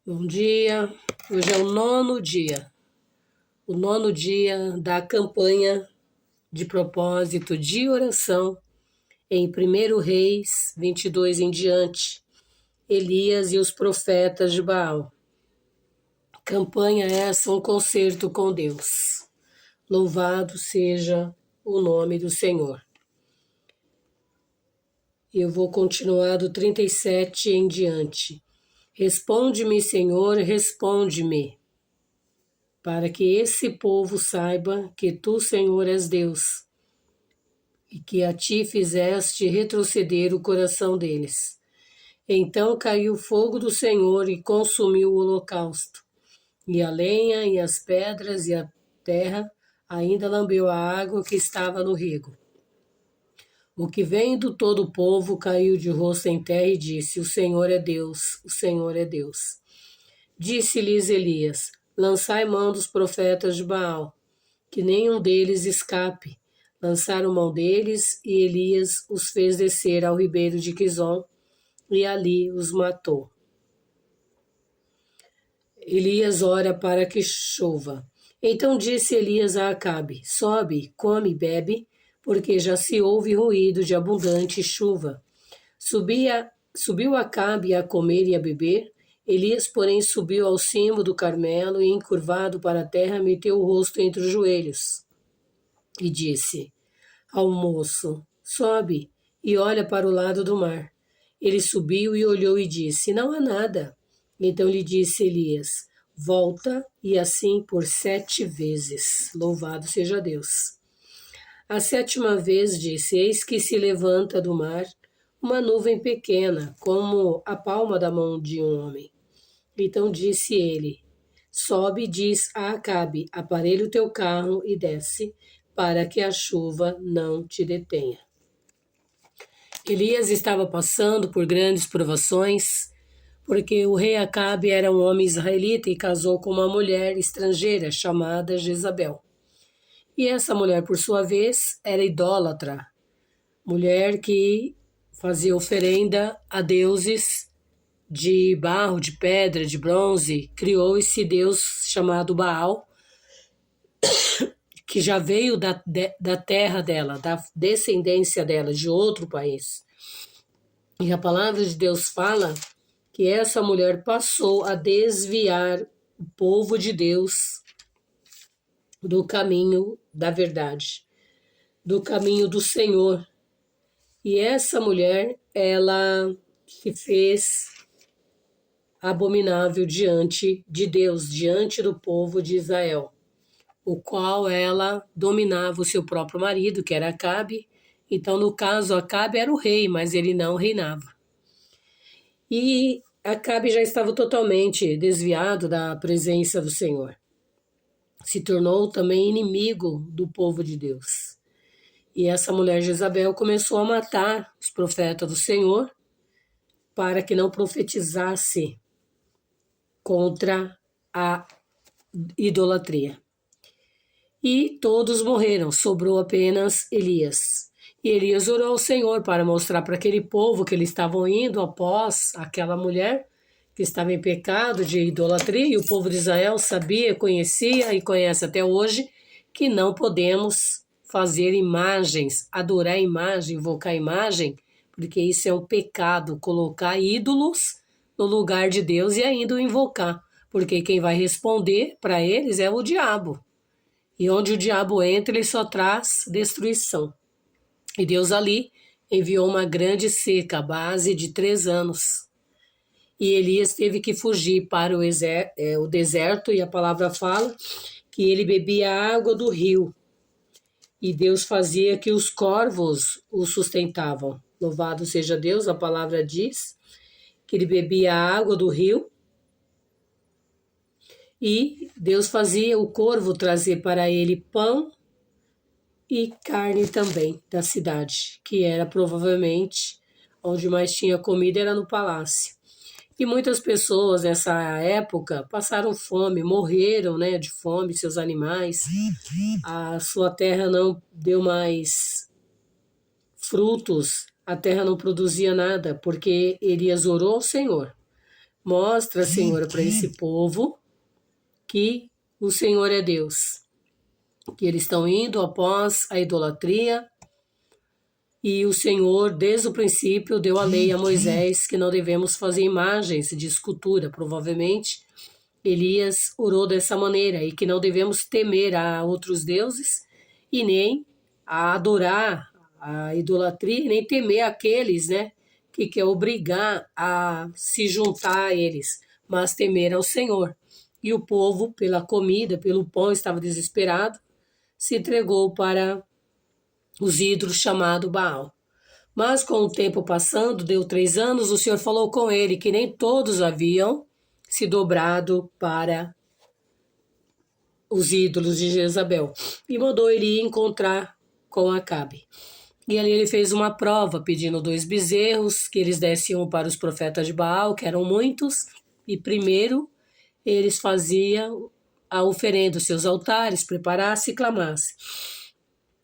Bom dia, hoje é o nono dia da campanha de propósito de oração em 1 Reis 22 em diante, Elias e os profetas de Baal. Campanha essa, um concerto com Deus. Louvado seja o nome do Senhor. Eu vou continuar do 37 em diante. Responde-me, Senhor, responde-me, para que esse povo saiba que tu, Senhor, és Deus, e que a ti fizeste retroceder o coração deles. Então caiu o fogo do Senhor e consumiu o holocausto, e a lenha, e as pedras, e a terra ainda lambeu a água que estava no rego. O que vendo todo o povo caiu de rosto em terra e disse: O Senhor é Deus, o Senhor é Deus. Disse-lhes Elias: Lançai mão dos profetas de Baal, que nenhum deles escape. Lançaram mão deles, e Elias os fez descer ao ribeiro de Quizon, e ali os matou. Elias ora para que chova. Então disse Elias a Acabe: Sobe, come e bebe, porque já se ouve ruído de abundante chuva. Subiu Acabe a comer e a beber. Elias, porém, subiu ao cimo do Carmelo e, encurvado para a terra, meteu o rosto entre os joelhos e disse ao moço: Sobe e olha para o lado do mar. Ele subiu e olhou e disse: Não há nada. Então lhe disse Elias: Volta, e assim por 7 vezes. Louvado seja Deus. A 7ª vez disse: Eis que se levanta do mar uma nuvem pequena, como a palma da mão de um homem. Então disse ele: Sobe e diz a Acabe: Aparelha o teu carro e desce, para que a chuva não te detenha. Elias estava passando por grandes provações, porque o rei Acabe era um homem israelita e casou com uma mulher estrangeira chamada Jezabel. E essa mulher, por sua vez, era idólatra, mulher que fazia oferenda a deuses de barro, de pedra, de bronze. Criou esse deus chamado Baal, que já veio da terra dela, da descendência dela, de outro país. E a palavra de Deus fala que essa mulher passou a desviar o povo de Deus do caminho da verdade, do caminho do Senhor. E essa mulher, ela se fez abominável diante de Deus, diante do povo de Israel, o qual ela dominava o seu próprio marido, que era Acabe. Então, no caso, Acabe era o rei, mas ele não reinava. E Acabe já estava totalmente desviado da presença do Senhor. Se tornou também inimigo do povo de Deus. E essa mulher Jezabel começou a matar os profetas do Senhor para que não profetizasse contra a idolatria. E todos morreram, sobrou apenas Elias. E Elias orou ao Senhor para mostrar para aquele povo que eles estavam indo após aquela mulher que estava em pecado de idolatria, e o povo de Israel sabia, conhecia e conhece até hoje que não podemos fazer imagens, adorar imagem, invocar imagem, porque isso é um pecado, colocar ídolos no lugar de Deus e ainda o invocar, porque quem vai responder para eles é o diabo. E onde o diabo entra, ele só traz destruição. E Deus ali enviou uma grande seca, à base de 3 anos. E Elias teve que fugir para o deserto, e a palavra fala que ele bebia a água do rio. E Deus fazia que os corvos o sustentavam. Louvado seja Deus, a palavra diz que ele bebia a água do rio. E Deus fazia o corvo trazer para ele pão e carne também da cidade, que era provavelmente onde mais tinha comida, era no palácio. E muitas pessoas nessa época passaram fome, morreram, de fome, seus animais. A sua terra não deu mais frutos, a terra não produzia nada, porque Elias orou ao Senhor Mostra, Senhor, para esse povo que o Senhor é Deus, que eles estão indo após a idolatria, e o Senhor, desde o princípio, deu a lei a Moisés que não devemos fazer imagens de escultura. Provavelmente, Elias orou dessa maneira, e que não devemos temer a outros deuses e nem a adorar a idolatria, nem temer aqueles, né, que quer obrigar a se juntar a eles, mas temer ao Senhor. E o povo, pela comida, pelo pão, estava desesperado, se entregou para os ídolos chamado Baal. Mas com o tempo passando, deu 3 anos, o Senhor falou com ele que nem todos haviam se dobrado para os ídolos de Jezabel, e mandou ele ir encontrar com Acabe. E ali ele fez uma prova, pedindo 2 bezerros, que eles dessem um para os profetas de Baal, que eram muitos, e primeiro eles faziam a oferenda, os seus altares, preparasse e clamasse.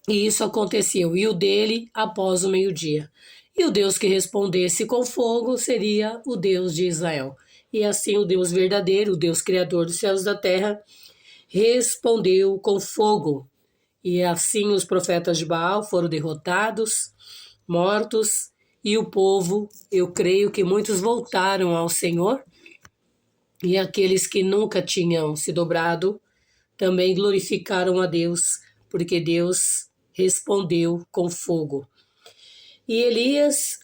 E isso aconteceu, e o dele após o meio-dia. E o Deus que respondesse com fogo seria o Deus de Israel. E assim o Deus verdadeiro, o Deus criador dos céus e da terra, respondeu com fogo. E assim os profetas de Baal foram derrotados, mortos, e o povo, eu creio que muitos voltaram ao Senhor, e aqueles que nunca tinham se dobrado também glorificaram a Deus, porque Deus respondeu com fogo. E Elias,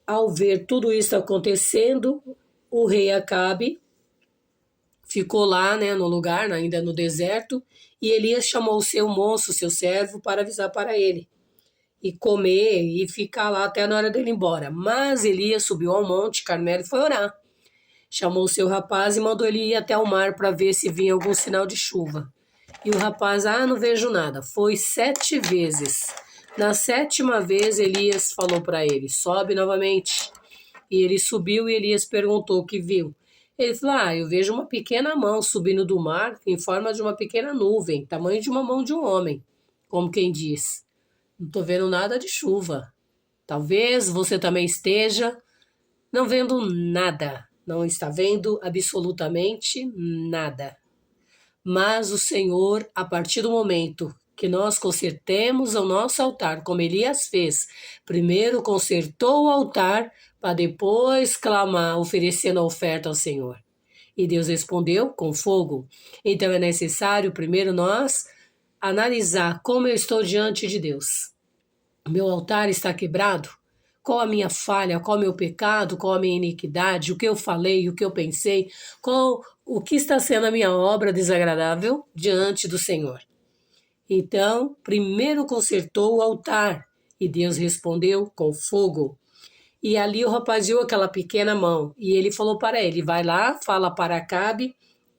ao ver tudo isso acontecendo, o rei Acabe ficou lá, né, no lugar, ainda no deserto, e Elias chamou o seu moço, seu servo, para avisar para ele, e comer, e ficar lá até na hora dele ir embora. Mas Elias subiu ao monte Carmelo e foi orar. Chamou o seu rapaz e mandou ele ir até o mar para ver se vinha algum sinal de chuva. E o rapaz, não vejo nada. Foi 7 vezes. Na 7ª vez, Elias falou para ele, sobe novamente. E ele subiu e Elias perguntou o que viu. Ele falou, eu vejo uma pequena mão subindo do mar em forma de uma pequena nuvem, tamanho de uma mão de um homem. Como quem diz, não estou vendo nada de chuva. Talvez você também esteja não vendo nada. Não está vendo absolutamente nada. Mas o Senhor, a partir do momento que nós consertemos o nosso altar, como Elias fez, primeiro consertou o altar para depois clamar, oferecendo a oferta ao Senhor. E Deus respondeu com fogo. Então é necessário primeiro nós analisar como eu estou diante de Deus. Meu altar está quebrado? Qual a minha falha, qual o meu pecado, qual a minha iniquidade, o que eu falei, o que eu pensei, o que está sendo a minha obra desagradável diante do Senhor. Então, primeiro consertou o altar, e Deus respondeu com fogo. E ali o rapaz viu aquela pequena mão, e ele falou para ele, vai lá, fala para Acabe,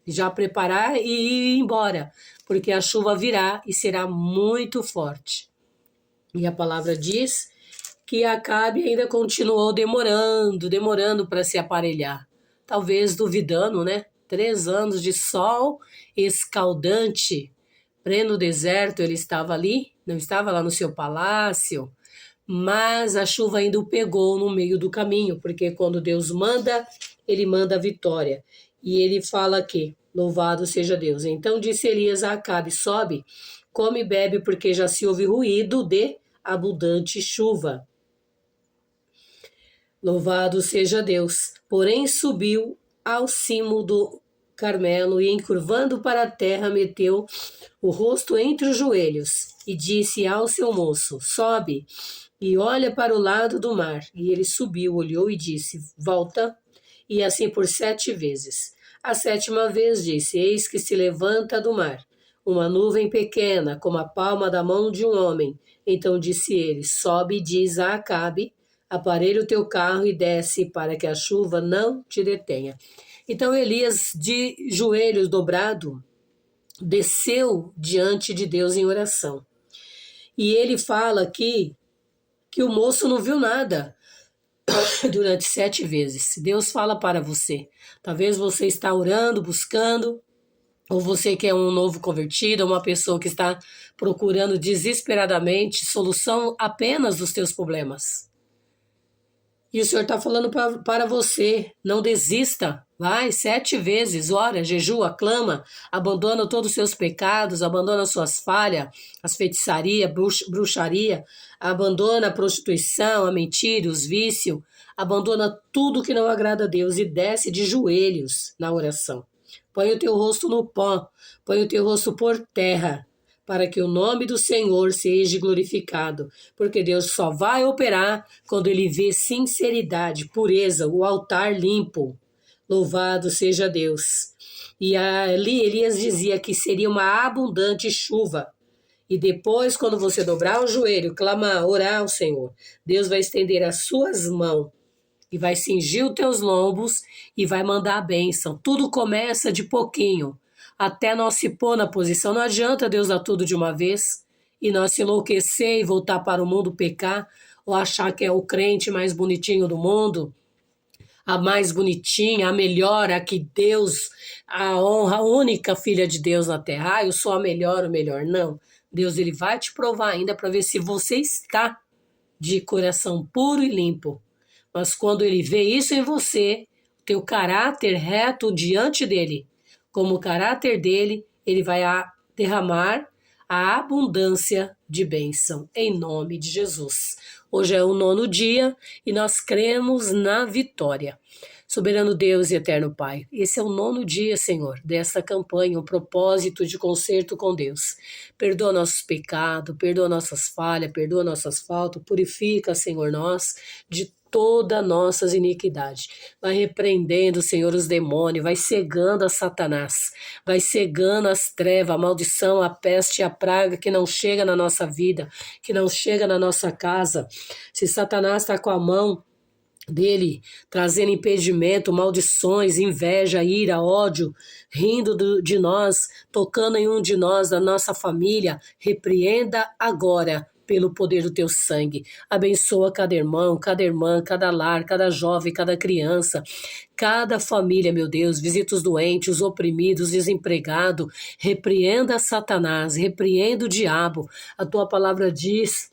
já preparar e ir embora, porque a chuva virá e será muito forte. E a palavra diz que Acabe ainda continuou demorando para se aparelhar. Talvez duvidando, né? 3 anos de sol escaldante. Pleno deserto ele estava ali, não estava lá no seu palácio, mas a chuva ainda o pegou no meio do caminho, porque quando Deus manda, ele manda a vitória. E ele fala aqui, louvado seja Deus. Então disse Elias a Acabe, sobe, come e bebe, porque já se ouve ruído de abundante chuva. Louvado seja Deus. Porém subiu ao cimo do Carmelo e, encurvando para a terra, meteu o rosto entre os joelhos e disse ao seu moço, sobe e olha para o lado do mar. E ele subiu, olhou e disse, volta, e assim por 7 vezes. A 7ª vez disse, eis que se levanta do mar uma nuvem pequena, como a palma da mão de um homem. Então disse ele, sobe e diz a Acabe, aparelha o teu carro e desce para que a chuva não te detenha. Então Elias, de joelhos dobrado, desceu diante de Deus em oração. E ele fala aqui que o moço não viu nada durante 7 vezes. Deus fala para você. Talvez você está orando, buscando, ou você que é um novo convertido, uma pessoa que está procurando desesperadamente solução apenas dos teus problemas. E o Senhor está falando para você, não desista, vai 7 vezes, ora, jejua, clama, abandona todos os seus pecados, abandona suas falhas, as feitiçaria, bruxaria, abandona a prostituição, a mentira, os vícios, abandona tudo que não agrada a Deus e desce de joelhos na oração. Põe o teu rosto no pó, põe o teu rosto por terra, para que o nome do Senhor seja glorificado, porque Deus só vai operar quando Ele vê sinceridade, pureza, o altar limpo. Louvado seja Deus. E ali Elias dizia que seria uma abundante chuva. E depois, quando você dobrar o joelho, clamar, orar ao Senhor, Deus vai estender as suas mãos e vai cingir os teus lombos e vai mandar a bênção. Tudo começa de pouquinho, até nós se pôr na posição. Não adianta Deus dar tudo de uma vez e nós se enlouquecer e voltar para o mundo pecar, ou achar que é o crente mais bonitinho do mundo, a mais bonitinha, a melhor, a que Deus, a honra, a única filha de Deus na terra. Ah, eu sou a melhor, o melhor. Não. Deus, ele vai te provar ainda para ver se você está de coração puro e limpo. Mas quando ele vê isso em você, teu caráter reto diante dele, como o caráter dele, ele vai derramar a abundância de bênção, em nome de Jesus. Hoje é o 9º dia e nós cremos na vitória. Soberano Deus e eterno Pai, esse é o 9º dia, Senhor, desta campanha, um propósito de conserto com Deus. Perdoa nossos pecados, perdoa nossas falhas, perdoa nossas faltas, purifica, Senhor, nós de toda nossas iniquidades. Vai repreendendo, Senhor, os demônios, vai cegando a Satanás, vai cegando as trevas, a maldição, a peste e a praga que não chega na nossa vida, que não chega na nossa casa. Se Satanás está com a mão dele, trazendo impedimento, maldições, inveja, ira, ódio, rindo de nós, tocando em um de nós, da nossa família, repreenda agora, pelo poder do teu sangue. Abençoa cada irmão, cada irmã, cada lar, cada jovem, cada criança, cada família, meu Deus. Visita os doentes, os oprimidos, os desempregados. Repreenda Satanás, repreenda o diabo. A tua palavra diz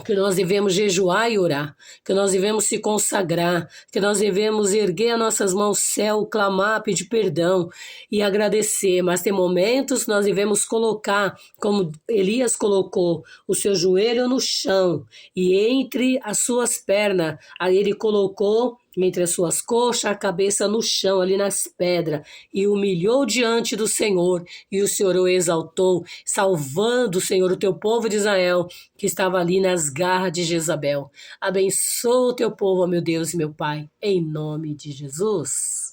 que nós devemos jejuar e orar, que nós devemos se consagrar, que nós devemos erguer as nossas mãos ao céu, clamar, pedir perdão e agradecer, mas tem momentos que nós devemos colocar, como Elias colocou, o seu joelho no chão e entre as suas pernas, aí ele colocou entre as suas coxas, a cabeça no chão, ali nas pedras, e humilhou diante do Senhor, e o Senhor o exaltou, salvando, Senhor, o teu povo de Israel, que estava ali nas garras de Jezabel. Abençoa o teu povo, meu Deus e meu Pai, em nome de Jesus.